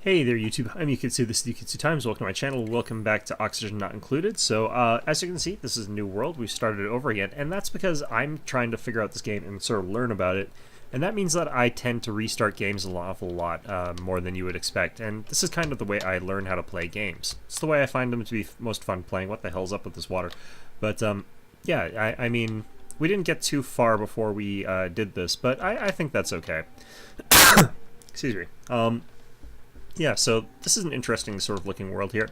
Hey there YouTube, I'm Yukitsu, this is Yukitsu Times, welcome to my channel, welcome back to Oxygen Not Included. So, as you can see, this is a new world, we've started it over again, and that's because I'm trying to figure out this game and sort of learn about it, and that means that I tend to restart games an awful lot, more than you would expect, and this is kind of the way I learn how to play games. It's the way I find them to be most fun playing. What the hell's up with this water? But, yeah, I mean, we didn't get too far before we did this, but I think that's okay. Excuse me. Yeah, so this is an interesting sort of looking world here.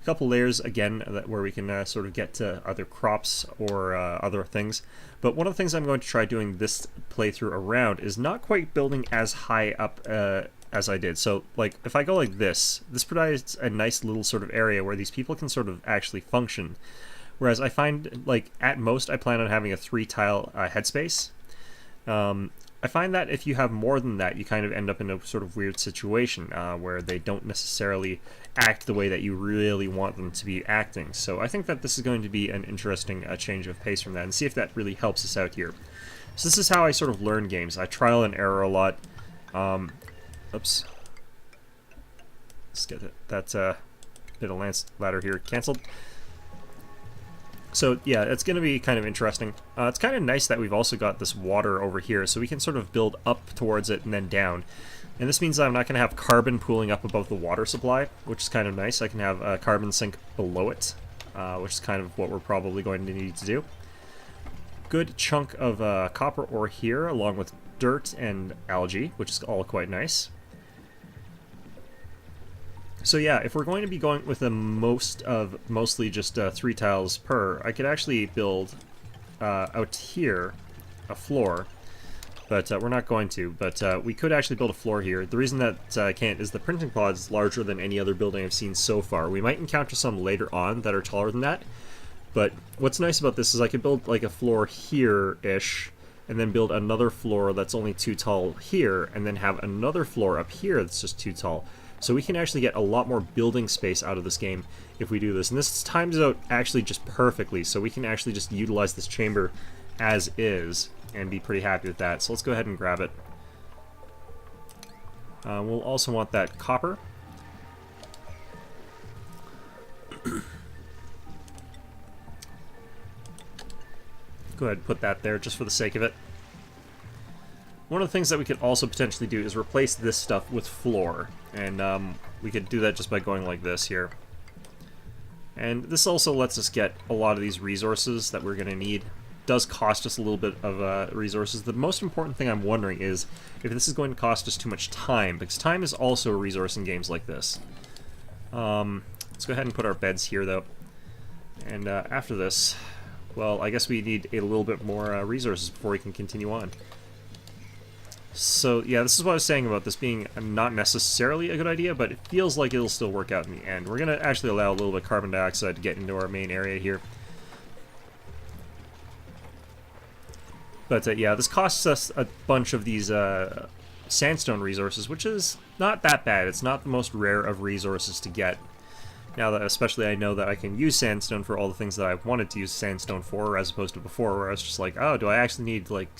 A couple layers, again, where we can sort of get to other crops or other things. But one of the things I'm going to try doing this playthrough around is not quite building as high up as I did. So, like, if I go like this provides a nice little sort of area where these people can sort of actually function. Whereas I find, like, at most I plan on having a 3-tile headspace. I find that if you have more than that, you kind of end up in a sort of weird situation where they don't necessarily act the way that you really want them to be acting. So I think that this is going to be an interesting change of pace from that, and see if that really helps us out here. So this is how I sort of learn games. I trial and error a lot. Oops. Let's get that bit of ladder here cancelled. So yeah, it's going to be kind of interesting. It's kind of nice that we've also got this water over here, so we can sort of build up towards it and then down. And this means that I'm not going to have carbon pooling up above the water supply, which is kind of nice. I can have a carbon sink below it, which is kind of what we're probably going to need to do. Good chunk of copper ore here, along with dirt and algae, which is all quite nice. So yeah, if we're going to be going with a mostly just 3 tiles per, I could actually build out here a floor, but we're not going to. But we could actually build a floor here. The reason that I can't is the printing pod is larger than any other building I've seen so far. We might encounter some later on that are taller than that, but what's nice about this is I could build like a floor here-ish, and then build another floor that's only 2 tall here, and then have another floor up here that's just 2 tall. So we can actually get a lot more building space out of this game if we do this. And this times out actually just perfectly, so we can actually just utilize this chamber as is and be pretty happy with that. So let's go ahead and grab it. We'll also want that copper. Go ahead and put that there just for the sake of it. One of the things that we could also potentially do is replace this stuff with floor, and we could do that just by going like this here. And this also lets us get a lot of these resources that we're going to need. It does cost us a little bit of resources. The most important thing I'm wondering is if this is going to cost us too much time, because time is also a resource in games like this. Let's go ahead and put our beds here, though. And after this, well, I guess we need a little bit more resources before we can continue on. So yeah, this is what I was saying about this being not necessarily a good idea, but it feels like it'll still work out in the end. We're going to actually allow a little bit of carbon dioxide to get into our main area here. But yeah, this costs us a bunch of these sandstone resources, which is not that bad. It's not the most rare of resources to get. Now that especially I know that I can use sandstone for all the things that I wanted to use sandstone for, as opposed to before, where I was just like, oh, do I actually need like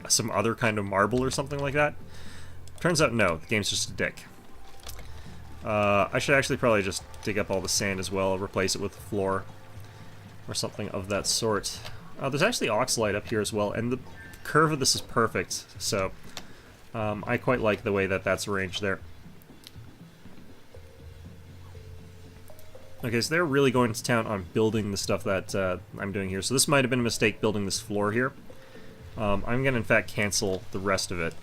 some other kind of marble or something like that? Turns out no, the game's just a dick. I should actually probably just dig up all the sand as well, replace it with the floor, or something of that sort. There's actually oxalite up here as well, and the curve of this is perfect, so I quite like the way that that's arranged there. Okay, so they're really going to town on building the stuff that I'm doing here, so this might have been a mistake building this floor here. I'm going to, in fact, cancel the rest of it.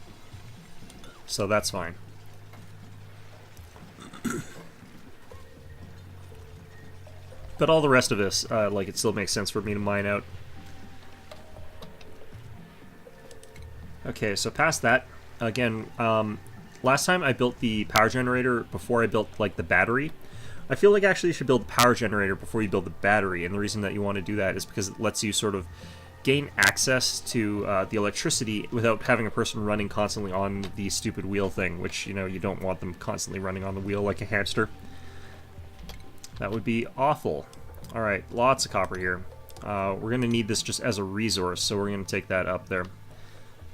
So that's fine. But all the rest of this, like, it still makes sense for me to mine out. Okay, so past that, again, last time I built the power generator before I built, like, the battery. I feel like actually you should build the power generator before you build the battery, and the reason that you want to do that is because it lets you sort of gain access to the electricity without having a person running constantly on the stupid wheel thing, which, you know, you don't want them constantly running on the wheel like a hamster. That would be awful. Alright, lots of copper here. We're going to need this just as a resource, so we're going to take that up there.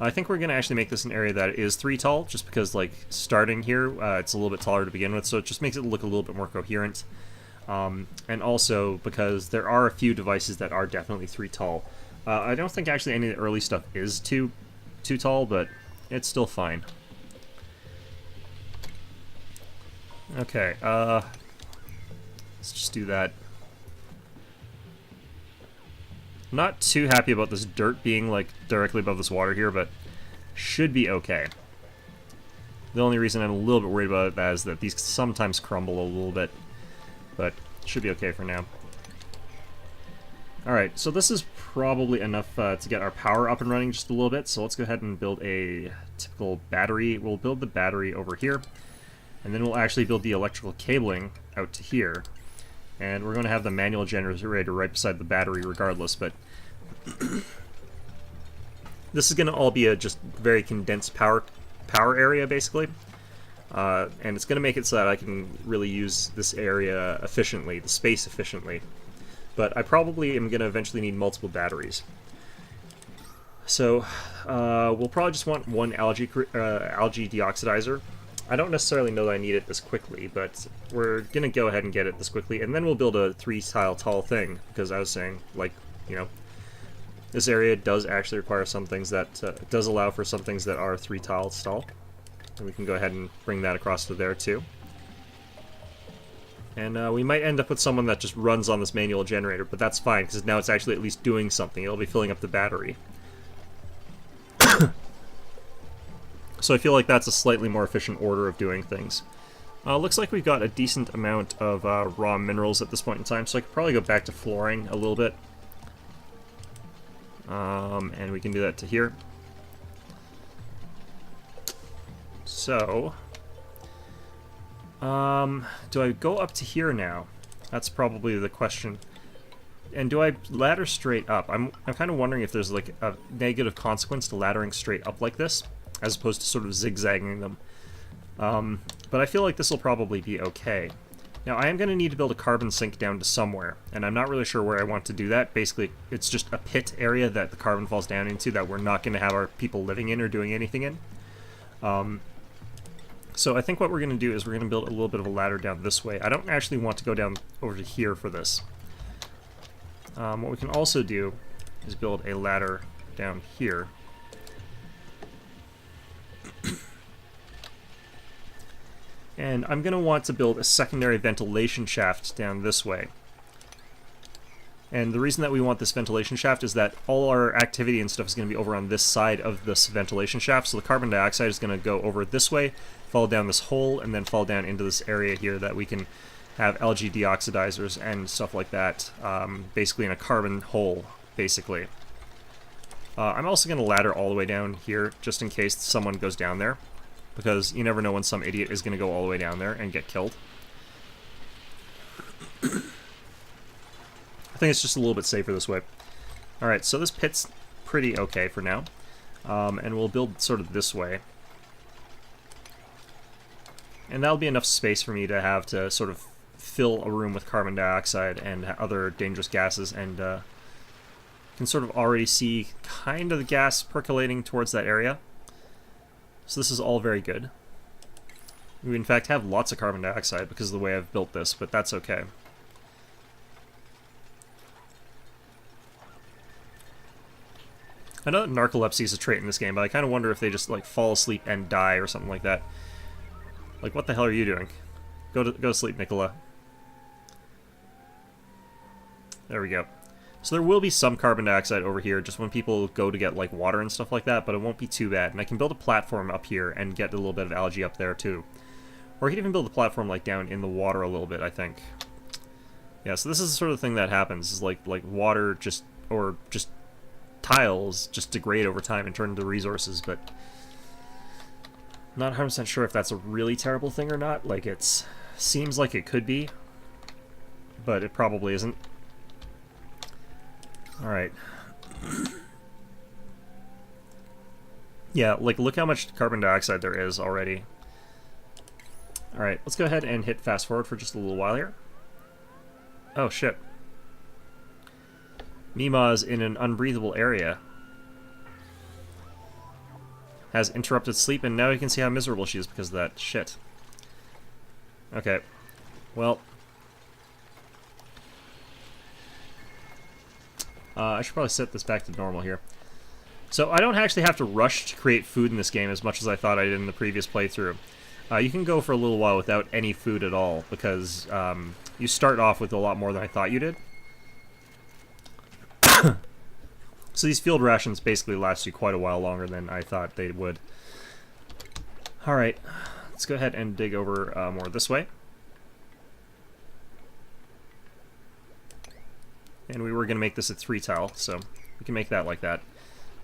I think we're going to actually make this an area that is 3 tall, just because, like, starting here, it's a little bit taller to begin with, so it just makes it look a little bit more coherent. And also because there are a few devices that are definitely 3 tall. I don't think actually any of the early stuff is too tall, but it's still fine. Okay, let's just do that. Not too happy about this dirt being, like, directly above this water here, but should be okay. The only reason I'm a little bit worried about that is that these sometimes crumble a little bit, but should be okay for now. Alright, so this is probably enough to get our power up and running just a little bit, so let's go ahead and build a typical battery. We'll build the battery over here, and then we'll actually build the electrical cabling out to here. And we're going to have the manual generator right beside the battery regardless, but this is going to all be a just very condensed power area, basically. And it's going to make it so that I can really use this area efficiently, the space efficiently. But I probably am going to eventually need multiple batteries. So we'll probably just want one algae deoxidizer. I don't necessarily know that I need it this quickly, but we're going to go ahead and get it this quickly, and then we'll build a 3-tile tall thing, because I was saying, like, you know, this area does actually require some things that, does allow for some things that are 3 tiles tall, and we can go ahead and bring that across to there too. And we might end up with someone that just runs on this manual generator, but that's fine, because now it's actually at least doing something. It'll be filling up the battery. So I feel like that's a slightly more efficient order of doing things. Looks like we've got a decent amount of raw minerals at this point in time, so I could probably go back to flooring a little bit. And we can do that to here. So, do I go up to here now? That's probably the question. And do I ladder straight up? I'm kind of wondering if there's like a negative consequence to laddering straight up like this, as opposed to sort of zigzagging them. But I feel like this will probably be okay. Now, I am going to need to build a carbon sink down to somewhere, and I'm not really sure where I want to do that. Basically, it's just a pit area that the carbon falls down into that we're not going to have our people living in or doing anything in. So I think what we're going to do is we're going to build a little bit of a ladder down this way. I don't actually want to go down over to here for this. What we can also do is build a ladder down here. And I'm going to want to build a secondary ventilation shaft down this way. And the reason that we want this ventilation shaft is that all our activity and stuff is going to be over on this side of this ventilation shaft, so the carbon dioxide is going to go over this way, fall down this hole, and then fall down into this area here that we can have algae deoxidizers and stuff like that, basically in a carbon hole, basically. I'm also going to ladder all the way down here, just in case someone goes down there, because you never know when some idiot is going to go all the way down there and get killed. I think it's just a little bit safer this way. Alright, so this pit's pretty okay for now, and we'll build sort of this way. And that'll be enough space for me to have to sort of fill a room with carbon dioxide and other dangerous gases, and can sort of already see kind of the gas percolating towards that area. So this is all very good. We in fact have lots of carbon dioxide because of the way I've built this, but that's okay. I know that narcolepsy is a trait in this game, but I kind of wonder if they just like fall asleep and die or something like that. Like, what the hell are you doing? Go to sleep, Nicola. There we go. So there will be some carbon dioxide over here just when people go to get like water and stuff like that, but it won't be too bad. And I can build a platform up here and get a little bit of algae up there too. Or I can even build a platform like down in the water a little bit, I think. Yeah, so this is the sort of thing that happens, is like water just tiles just degrade over time and turn into resources, but not 100% sure if that's a really terrible thing or not. Like, it seems like it could be, but it probably isn't. Alright. Yeah, like, look how much carbon dioxide there is already. Alright, let's go ahead and hit fast forward for just a little while here. Oh, shit. Mima's in an unbreathable area. has interrupted sleep, and now you can see how miserable she is because of that shit. Okay. Well. I should probably set this back to normal here. So I don't actually have to rush to create food in this game as much as I thought I did in the previous playthrough. You can go for a little while without any food at all, because you start off with a lot more than I thought you did. So these field rations basically last you quite a while longer than I thought they would. Alright, let's go ahead and dig over more this way. And we were going to make this a 3-tile, so we can make that like that.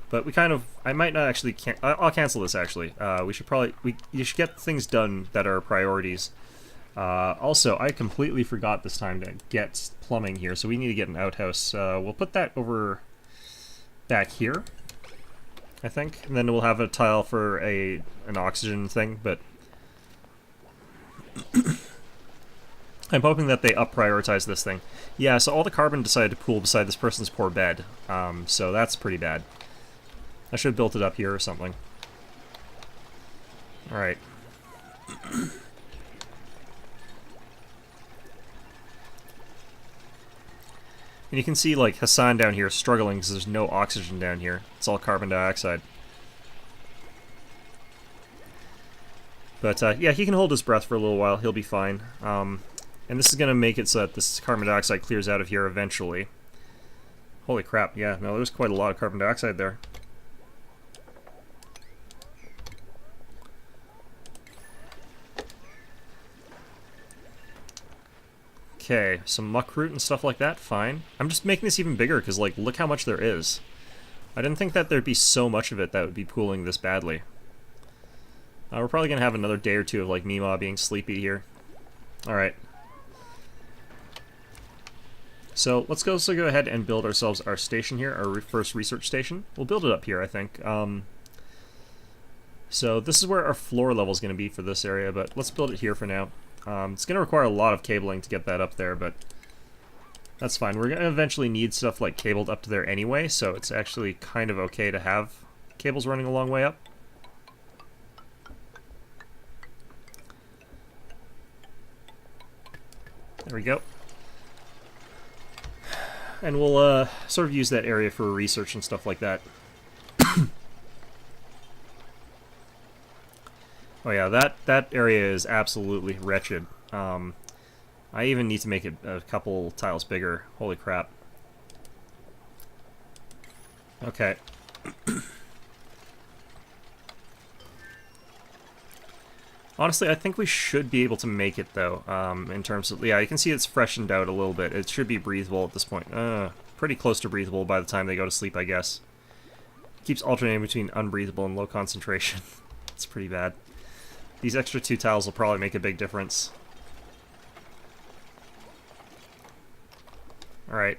But we kind of, I might not actually, I'll cancel this actually. We should probably, you should get things done that are priorities. Also, I completely forgot this time to get plumbing here, so we need to get an outhouse. We'll put that over back here, I think. And then we'll have a tile for an oxygen thing, but I'm hoping that they up-prioritize this thing. Yeah, so all the carbon decided to pool beside this person's poor bed, so that's pretty bad. I should have built it up here or something. Alright. And you can see, like, Hassan down here struggling because there's no oxygen down here. It's all carbon dioxide. But, yeah, he can hold his breath for a little while. He'll be fine. And this is going to make it so that this carbon dioxide clears out of here eventually. Holy crap, yeah, no, there's quite a lot of carbon dioxide there. Okay, some muckroot and stuff like that, fine. I'm just making this even bigger because, like, look how much there is. I didn't think that there'd be so much of it that would be pooling this badly. We're probably going to have another day or two of, like, Mima being sleepy here. Alright. So, let's also go ahead and build ourselves our station here, our first research station. We'll build it up here, I think. So, this is where our floor level is going to be for this area, but let's build it here for now. It's going to require a lot of cabling to get that up there, but that's fine. We're going to eventually need stuff like cabled up to there anyway, so it's actually kind of okay to have cables running a long way up. There we go. And we'll sort of use that area for research and stuff like that. Oh yeah, that area is absolutely wretched. I even need to make it a couple tiles bigger. Holy crap. Okay. Honestly, I think we should be able to make it, though, in terms of... Yeah, you can see it's freshened out a little bit. It should be breathable at this point. Pretty close to breathable by the time they go to sleep, I guess. Keeps alternating between unbreathable and low concentration. It's pretty bad. These extra 2 tiles will probably make a big difference. Alright.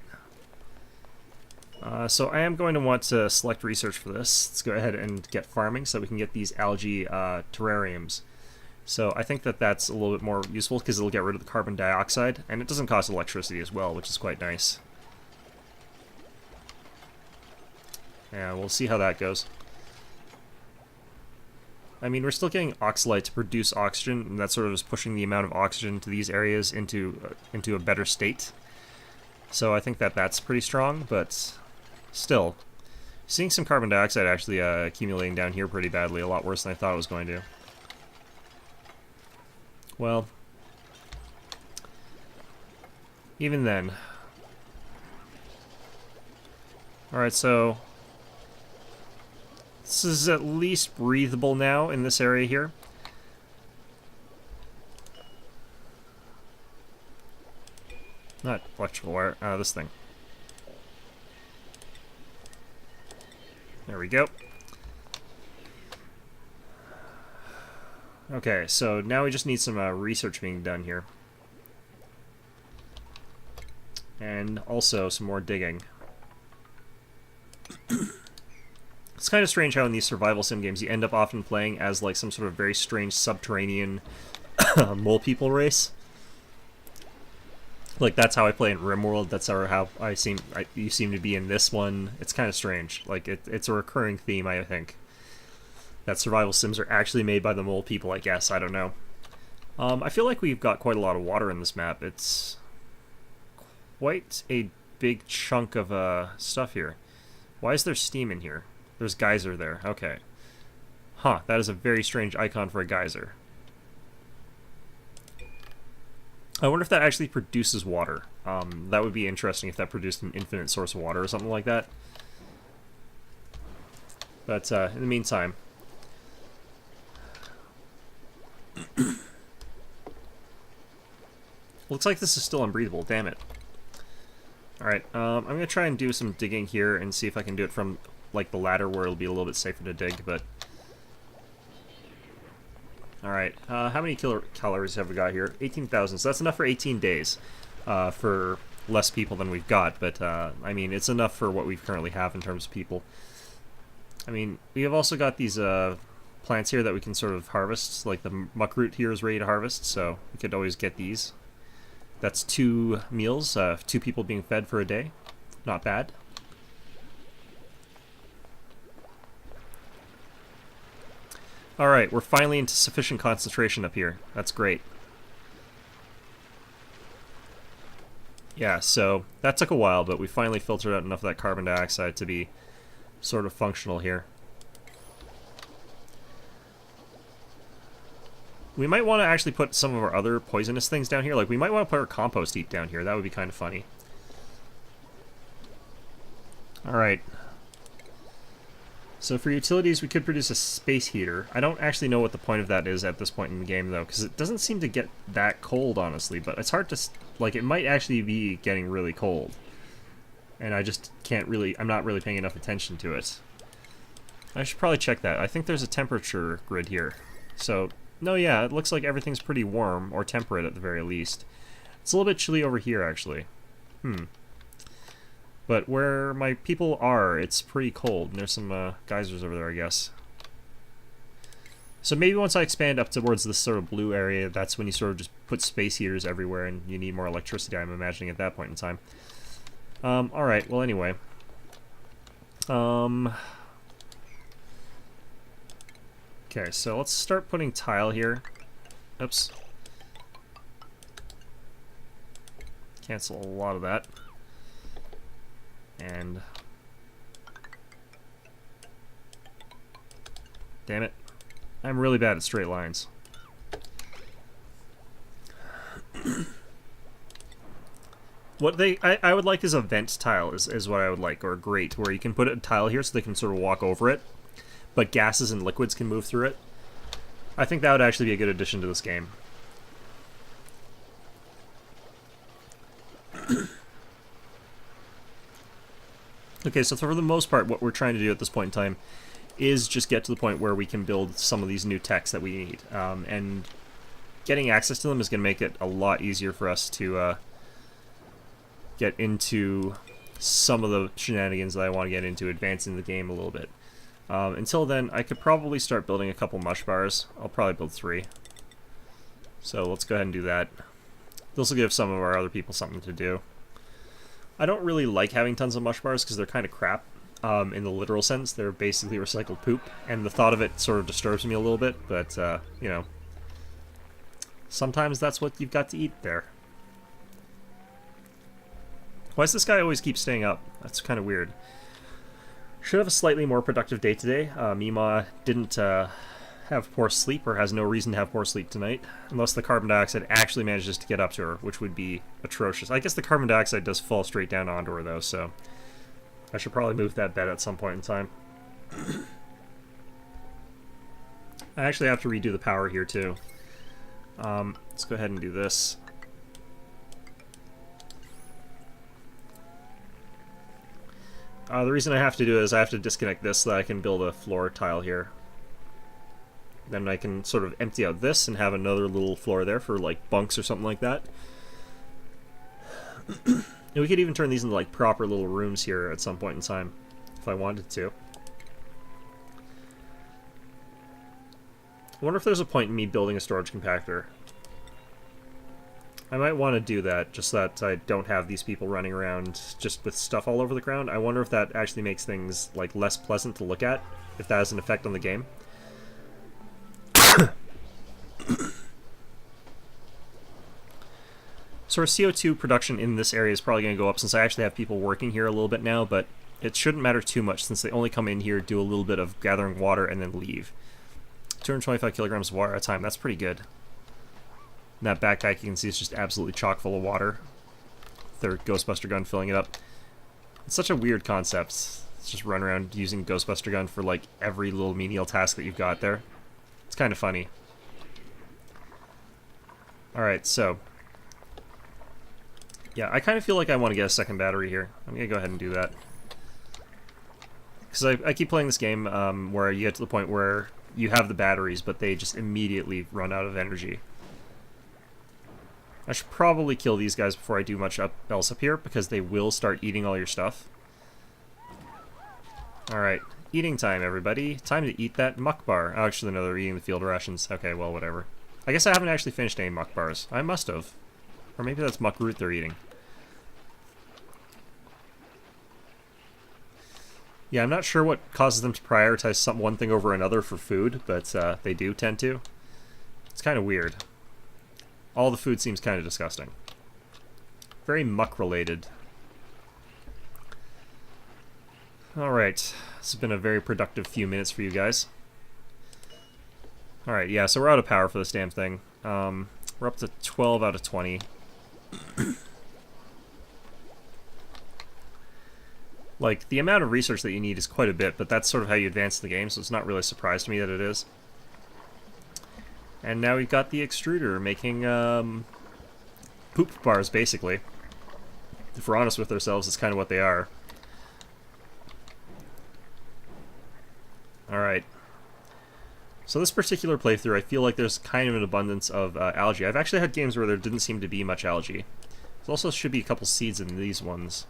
So I am going to want to select research for this. Let's go ahead and get farming so we can get these algae terrariums. So I think that that's a little bit more useful because it'll get rid of the carbon dioxide, and it doesn't cost electricity as well, which is quite nice. Yeah, we'll see how that goes. I mean, we're still getting oxalite to produce oxygen, and that sort of is pushing the amount of oxygen to these areas into a better state. So I think that that's pretty strong, but still. Seeing some carbon dioxide actually accumulating down here pretty badly, a lot worse than I thought it was going to. Well, even then. Alright, so this is at least breathable now in this area here. Not electrical wire, this thing. There we go. Okay, so now we just need some research being done here. And also some more digging. It's kind of strange how in these survival sim games you end up often playing as like some sort of very strange subterranean mole people race. Like that's how I play in RimWorld. That's how you seem to be in this one. It's kind of strange. Like it's a recurring theme, I think. that survival sims are actually made by the mole people, I guess. I don't know. I feel like we've got quite a lot of water in this map. It's quite a big chunk of stuff here. Why is there steam in here? There's geyser there. Okay. Huh, that is a very strange icon for a geyser. I wonder if that actually produces water. That would be interesting if that produced an infinite source of water or something like that. But in the meantime... Looks like this is still unbreathable, damn it. Alright, I'm going to try and do some digging here and see if I can do it from, like, the ladder where it'll be a little bit safer to dig, but... Alright, how many calories have we got here? 18,000, so that's enough for 18 days, for less people than we've got, but, I mean, it's enough for what we currently have in terms of people. I mean, we have also got these, plants here that we can sort of harvest, like the muckroot here is ready to harvest, so we could always get these. That's 2 meals, 2 people being fed for a day. Not bad. Alright, we're finally into sufficient concentration up here. That's great. Yeah, so that took a while, but we finally filtered out enough of that carbon dioxide to be sort of functional here. We might want to actually put some of our other poisonous things down here. Like, we might want to put our compost heap down here. That would be kind of funny. Alright. So for utilities, we could produce a space heater. I don't actually know what the point of that is at this point in the game, though, because it doesn't seem to get that cold, honestly. But it's hard to... Like, it might actually be getting really cold. And I just can't really... I'm not really paying enough attention to it. I should probably check that. I think there's a temperature grid here. So... No, yeah, it looks like everything's pretty warm, or temperate at the very least. It's a little bit chilly over here, actually. But where my people are, it's pretty cold, and there's some geysers over there, I guess. So maybe once I expand up towards this sort of blue area, that's when you sort of just put space heaters everywhere, and you need more electricity, I'm imagining, at that point in time. Alright, well, anyway. Okay, so let's start putting tile here. Oops. Cancel a lot of that. And... Damn it. I'm really bad at straight lines. What I would like is a vent tile, is what I would like, or a grate, where you can put a tile here so they can sort of walk over it, but gases and liquids can move through it. I think that would actually be a good addition to this game. Okay, so for the most part, what we're trying to do at this point in time is just get to the point where we can build some of these new techs that we need. And getting access to them is going to make it a lot easier for us to get into some of the shenanigans that I want to get into, advancing the game a little bit. Until then, I could probably start building a couple mush bars. I'll probably build 3. So let's go ahead and do that. This will give some of our other people something to do. I don't really like having tons of mush bars because they're kind of crap. In the literal sense, they're basically recycled poop, and the thought of it sort of disturbs me a little bit, but, you know, sometimes that's what you've got to eat there. Why does this guy always keep staying up? That's kind of weird. Should have a slightly more productive day today. Mima didn't have poor sleep, or has no reason to have poor sleep tonight, unless the carbon dioxide actually manages to get up to her, which would be atrocious. I guess the carbon dioxide does fall straight down onto her, though, so I should probably move that bed at some point in time. I actually have to redo the power here, too. Let's go ahead and do this. The reason I have to do it is I have to disconnect this so that I can build a floor tile here. Then I can sort of empty out this and have another little floor there for, like, bunks or something like that. And we could even turn these into, like, proper little rooms here at some point in time, if I wanted to. I wonder if there's a point in me building a storage compactor. I might want to do that, just so that I don't have these people running around just with stuff all over the ground. I wonder if that actually makes things, like, less pleasant to look at, if that has an effect on the game. So our CO2 production in this area is probably going to go up since I actually have people working here a little bit now, but it shouldn't matter too much since they only come in here, do a little bit of gathering water, and then leave. 225 kilograms of water at a time, that's pretty good. And that backpack you can see is just absolutely chock full of water. Their Ghostbuster gun filling it up. It's such a weird concept. It's just run around using Ghostbuster gun for like every little menial task that you've got there. It's kind of funny. Alright, so yeah, I kind of feel like I want to get a second battery here. I'm going to go ahead and do that. Because I keep playing this game where you get to the point where you have the batteries, but they just immediately run out of energy. I should probably kill these guys before I do much else up here, because they will start eating all your stuff. Alright, eating time, everybody. Time to eat that muck bar. Oh, actually, no, they're eating the field rations. Okay, well, whatever. I guess I haven't actually finished any muck bars. I must have. Or maybe that's muck root they're eating. Yeah, I'm not sure what causes them to prioritize one thing over another for food, but they do tend to. It's kind of weird. All the food seems kind of disgusting. Very muck-related. Alright, this has been a very productive few minutes for you guys. Alright, yeah, so we're out of power for this damn thing. We're up to 12 out of 20. Like, the amount of research that you need is quite a bit, but that's sort of how you advance the game, so it's not really a surprise to me that it is. And now we've got the extruder making poop bars, basically. If we're honest with ourselves, it's kind of what they are. Alright. So this particular playthrough, I feel like there's kind of an abundance of algae. I've actually had games where there didn't seem to be much algae. There also should be a couple seeds in these ones.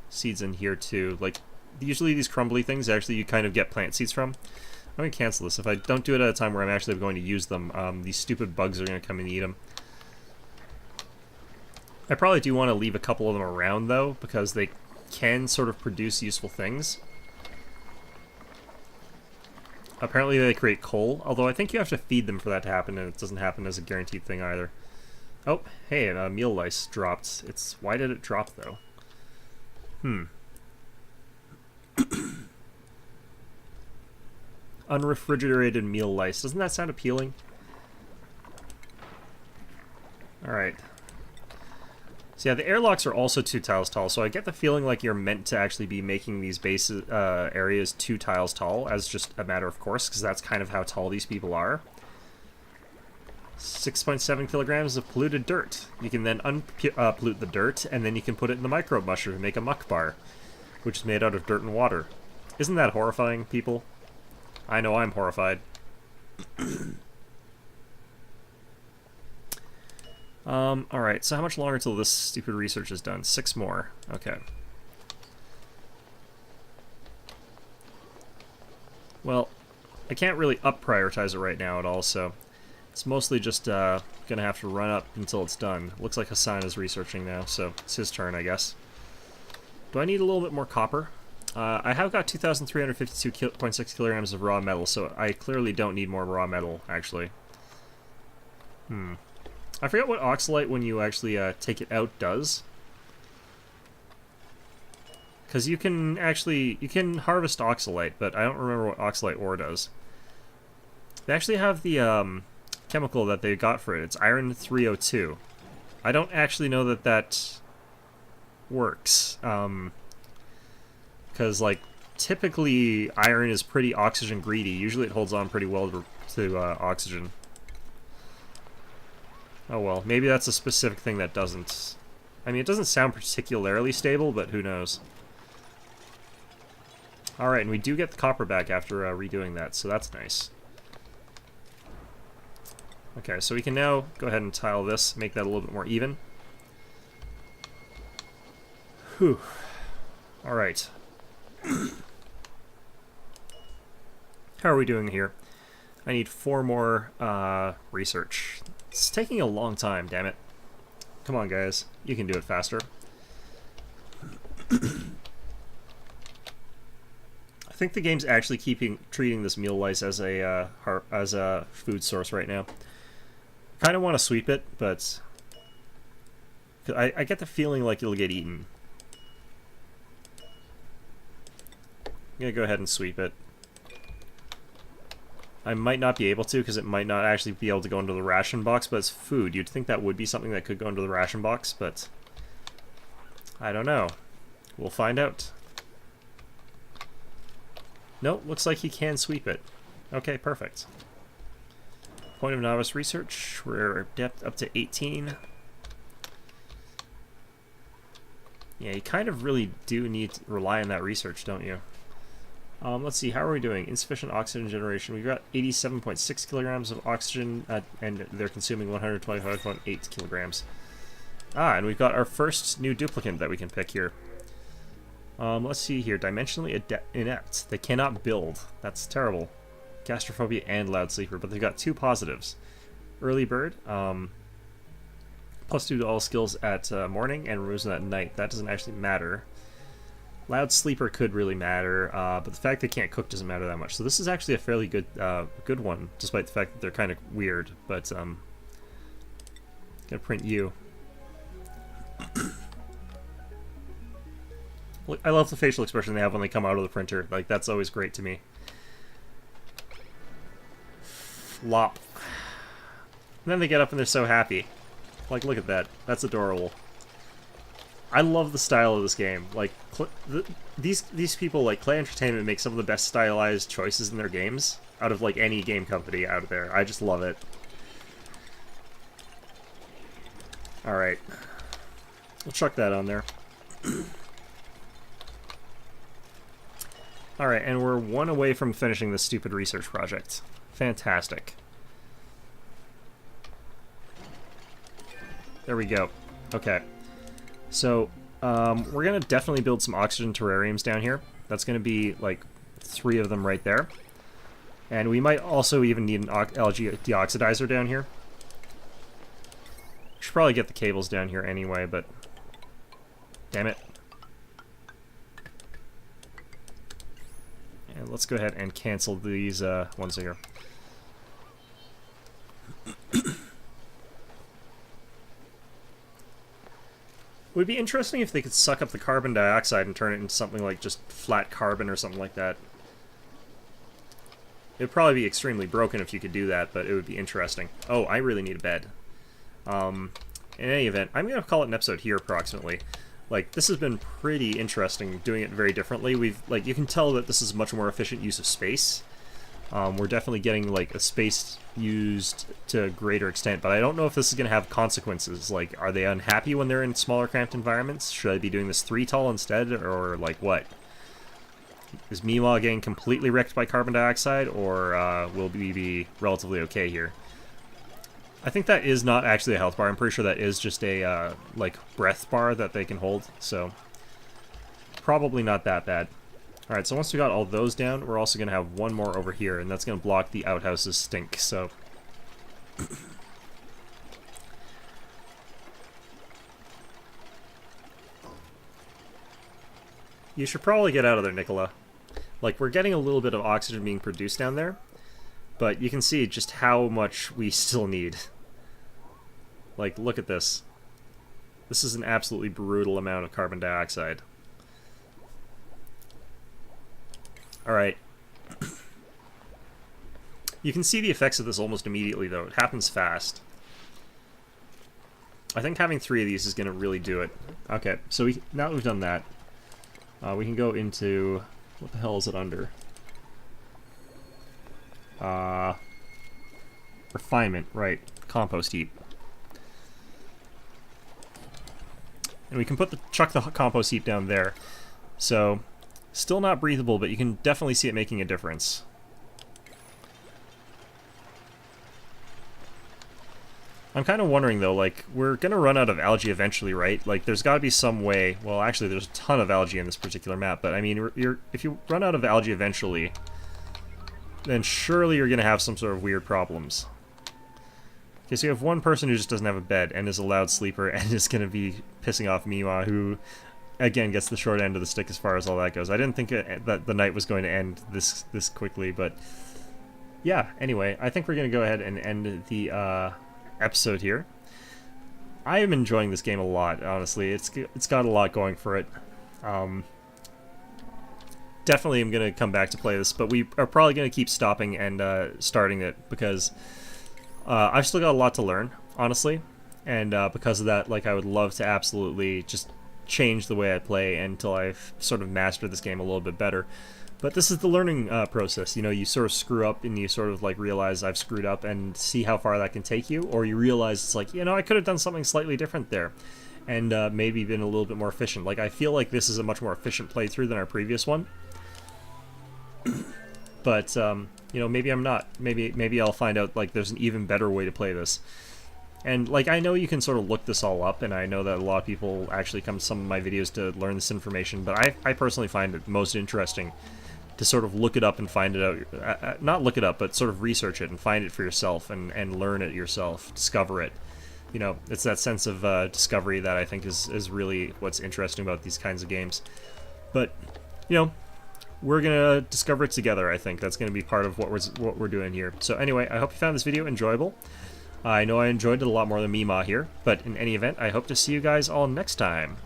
Seeds in here too. Like, usually these crumbly things, actually you kind of get plant seeds from. I'm going to cancel this. If I don't do it at a time where I'm actually going to use them, these stupid bugs are going to come and eat them. I probably do want to leave a couple of them around, though, because they can sort of produce useful things. Apparently they create coal, although I think you have to feed them for that to happen, and it doesn't happen as a guaranteed thing either. Oh, hey, a meal lice dropped. Why did it drop, though? Unrefrigerated meal lice. Doesn't that sound appealing? Alright. So yeah, the airlocks are also 2 tiles tall, so I get the feeling like you're meant to actually be making these base areas 2 tiles tall, as just a matter of course, because that's kind of how tall these people are. 6.7 kilograms of polluted dirt. You can then unpollute the dirt, and then you can put it in the microbe musher to make a muck bar, which is made out of dirt and water. Isn't that horrifying, people? I know I'm horrified. Alright, so how much longer till this stupid research is done? 6 more. Okay. Well, I can't really up-prioritize it right now at all, so it's mostly just gonna have to run up until it's done. Looks like Hassan is researching now, so it's his turn, I guess. Do I need a little bit more copper? I have got 2,352.6 kilograms of raw metal, so I clearly don't need more raw metal, actually. I forget what oxalite, when you actually take it out, does. Because you can harvest oxalite, but I don't remember what oxalite ore does. They actually have the chemical that they got for it. It's iron 302. I don't actually know that that works. Because, like, typically iron is pretty oxygen greedy. Usually it holds on pretty well to oxygen. Oh well, maybe that's a specific thing that doesn't. I mean, it doesn't sound particularly stable, but who knows. Alright, and we do get the copper back after redoing that, so that's nice. Okay, so we can now go ahead and tile this, make that a little bit more even. Whew. Alright. How are we doing here? I need 4 more research. It's taking a long time, damn it. Come on, guys. You can do it faster. I think the game's actually treating this meal lice as a food source right now. Kind of want to sweep it, but I get the feeling like it'll get eaten. I'm gonna go ahead and sweep it. I might not be able to because it might not actually be able to go into the ration box, but it's food. You'd think that would be something that could go into the ration box, but I don't know. We'll find out. Nope, looks like he can sweep it. Okay, perfect. Point of novice research. We're depth up to 18. Yeah, you kind of really do need to rely on that research, don't you? Let's see, how are we doing? Insufficient oxygen generation. We've got 87.6 kilograms of oxygen, and they're consuming 125.8 kilograms. Ah, and we've got our first new duplicant that we can pick here. Let's see here. Dimensionally inept. They cannot build. That's terrible. Gastrophobia and loud sleeper, but they've got 2 positives. Early bird, +2 to all skills at morning and removes them at night. That doesn't actually matter. Loud sleeper could really matter, but the fact they can't cook doesn't matter that much. So this is actually a fairly good good one, despite the fact that they're kind of weird. But gotta print you. Look, I love the facial expression they have when they come out of the printer. Like, that's always great to me. Flop. And then they get up and they're so happy. Like, look at that. That's adorable. I love the style of this game. Like, these people, like Klei Entertainment, make some of the best stylized choices in their games out of, like, any game company out there. I just love it. Alright. We'll chuck that on there. Alright, and we're 1 away from finishing this stupid research project. Fantastic. There we go. Okay. So, we're going to definitely build some oxygen terrariums down here. That's going to be, like, 3 of them right there. And we might also even need an algae deoxidizer down here. Should probably get the cables down here anyway, but... Damn it. And let's go ahead and cancel these ones here. It would be interesting if they could suck up the carbon dioxide and turn it into something like just flat carbon or something like that. It would probably be extremely broken if you could do that, but it would be interesting. Oh, I really need a bed. In any event, I'm going to call it an episode here, approximately. Like, this has been pretty interesting, doing it very differently. Like, you can tell that this is much more efficient use of space. We're definitely getting, like, a space used to a greater extent, but I don't know if this is going to have consequences. Like, are they unhappy when they're in smaller, cramped environments? Should I be doing this 3 tall instead, or, like, what? Is Miwa getting completely wrecked by carbon dioxide, or will we be relatively okay here? I think that is not actually a health bar. I'm pretty sure that is just a, like, breath bar that they can hold, so probably not that bad. Alright, so once we got all those down, we're also going to have 1 more over here, and that's going to block the outhouse's stink, so... You should probably get out of there, Nicola. Like, we're getting a little bit of oxygen being produced down there, but you can see just how much we still need. Like, look at this. This is an absolutely brutal amount of carbon dioxide. Alright. You can see the effects of this almost immediately, though. It happens fast. I think having 3 of these is going to really do it. Okay, so now that we've done that, we can go into... What the hell is it under? Refinement, right. Compost heap. And we can chuck the compost heap down there. So, still not breathable, but you can definitely see it making a difference. I'm kind of wondering, though, like, we're going to run out of algae eventually, right? Like, there's got to be some way... Well, actually, there's a ton of algae in this particular map, but, I mean, if you run out of algae eventually, then surely you're going to have some sort of weird problems. Okay, so you have 1 person who just doesn't have a bed and is a loud sleeper and is going to be pissing off Miwa, who, again, gets the short end of the stick as far as all that goes. I didn't think that the night was going to end this quickly, but yeah, anyway, I think we're going to go ahead and end the episode here. I am enjoying this game a lot, honestly. It's got a lot going for it. Definitely am going to come back to play this, but we are probably going to keep stopping and starting it because I've still got a lot to learn, honestly. And because of that, like, I would love to absolutely just change the way I play until I've sort of mastered this game a little bit better. But this is the learning process. You know, you sort of screw up and you sort of like realize I've screwed up and see how far that can take you, or you realize it's like, you know, I could have done something slightly different there and maybe been a little bit more efficient. Like, I feel like this is a much more efficient playthrough than our previous one. But, you know, maybe I'm not. Maybe I'll find out, like, there's an even better way to play this. And, like, I know you can sort of look this all up, and I know that a lot of people actually come to some of my videos to learn this information, but I personally find it most interesting to sort of look it up and find it out. Not look it up, but sort of research it and find it for yourself and learn it yourself, discover it. You know, it's that sense of discovery that I think is really what's interesting about these kinds of games. But, you know, we're gonna discover it together. I think that's gonna be part of what we're doing here. So anyway, I hope you found this video enjoyable. I know I enjoyed it a lot more than Mima here, but in any event, I hope to see you guys all next time.